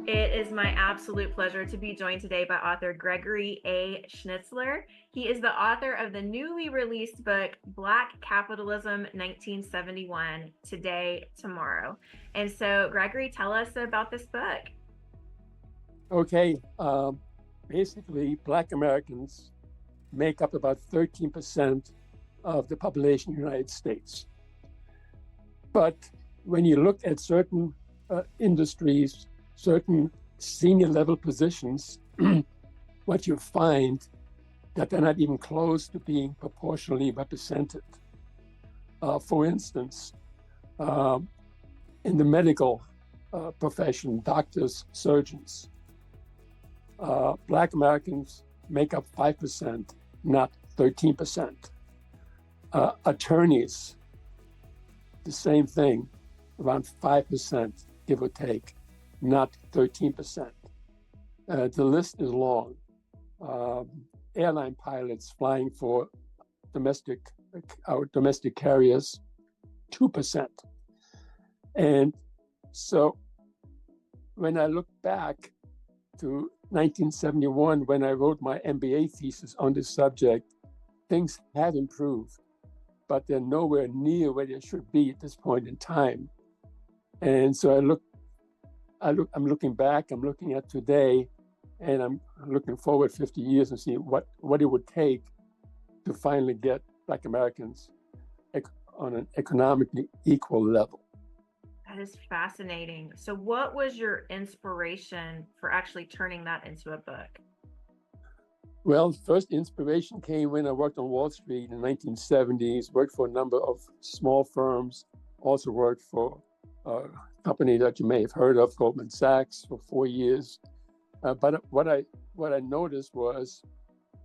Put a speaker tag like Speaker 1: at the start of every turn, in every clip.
Speaker 1: It is my absolute pleasure to be joined today by author Gregory A. Schnitzler. He is the author of the newly released book, Black Capitalism 1971, Today, Tomorrow. And so, Gregory, tell us about this book.
Speaker 2: Okay, basically, Black Americans make up about 13% of the population in the United States. But when you look at certain industries, certain senior level positions, what you find that they're not even close to being proportionally represented. For instance, in the medical profession, doctors, surgeons, Black Americans make up 5%, not 13%. Attorneys, the same thing, around 5%, give or take, not 13%. The list is long. Airline pilots flying for our domestic carriers, 2%. And so when I look back to 1971, when I wrote my MBA thesis on this subject, things have improved, but they're nowhere near where they should be at this point in time. And so I'm looking back, I'm looking at today, and I'm looking forward 50 years and see what it would take to finally get Black Americans on an economically equal level.
Speaker 1: That is fascinating. So, what was your inspiration for actually turning that into a book?
Speaker 2: Well, first inspiration came when I worked on Wall Street in the 1970s, worked for a number of small firms, also worked for a company that you may have heard of, Goldman Sachs, for 4 years. But what I noticed was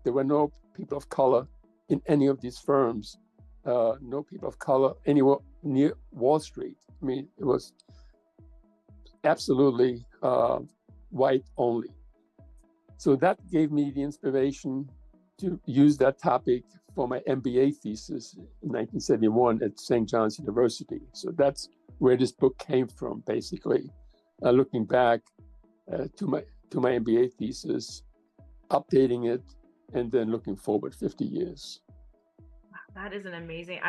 Speaker 2: there were no people of color in any of these firms, no people of color anywhere near Wall Street. I mean, it was absolutely white only. So that gave me the inspiration to use that topic for my MBA thesis in 1971 at St. John's University. So that's where this book came from, basically, looking back to my MBA thesis, updating it, and then looking forward 50 years.
Speaker 1: That is an amazing.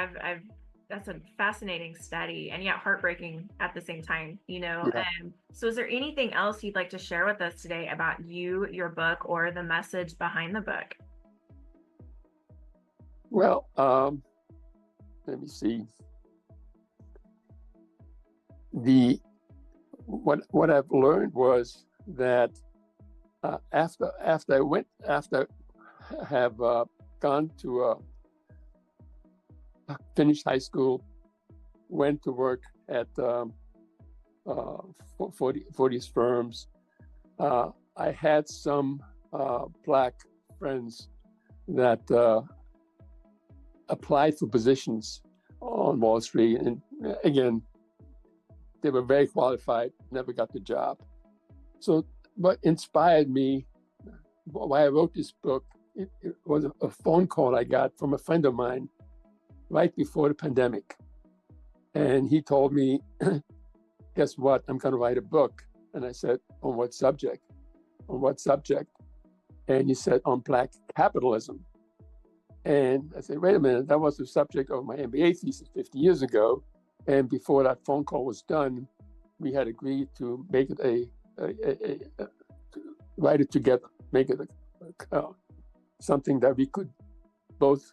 Speaker 1: That's a fascinating study, and yet heartbreaking at the same time.
Speaker 2: Yeah.
Speaker 1: So, is there anything else you'd like to share with us today about you, your book, or the message behind the book?
Speaker 2: Well, let me see. What I've learned was that after I have gone to finished high school, went to work at for these firms. I had some Black friends that applied for positions on Wall Street, and again, they were very qualified, never got the job. So what inspired me, why I wrote this book, it was a phone call I got from a friend of mine right before the pandemic. And he told me, guess what? I'm going to write a book. And I said, on what subject? On what subject? And he said, on Black capitalism. And I said, wait a minute, that was the subject of my MBA thesis 50 years ago. And before that phone call was done, we had agreed to make it to write it together, make it something that we could both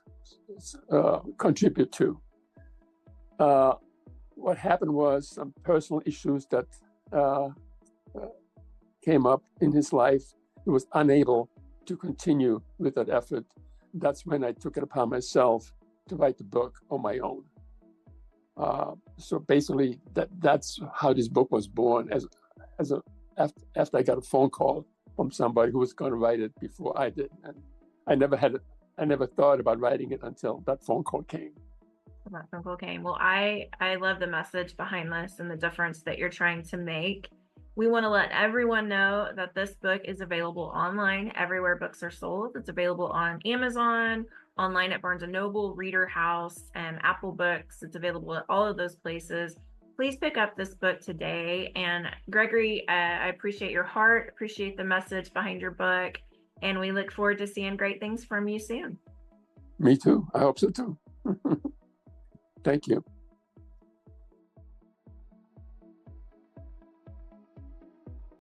Speaker 2: contribute to. What happened was some personal issues that came up in his life. He was unable to continue with that effort. That's when I took it upon myself to write the book on my own. So basically, that's how this book was born. After I got a phone call from somebody who was going to write it before I did, and I never thought about writing it until that phone call came.
Speaker 1: That phone call came. Well, I love the message behind this and the difference that you're trying to make. We want to let everyone know that this book is available online everywhere books are sold. It's available on Amazon, online at Barnes & Noble, Reader House, and Apple Books. It's available at all of those places. please pick up this book today. And Gregory, I appreciate your heart, appreciate the message behind your book, and we look forward to seeing great things from you soon.
Speaker 2: Me too. I hope so too. Thank you.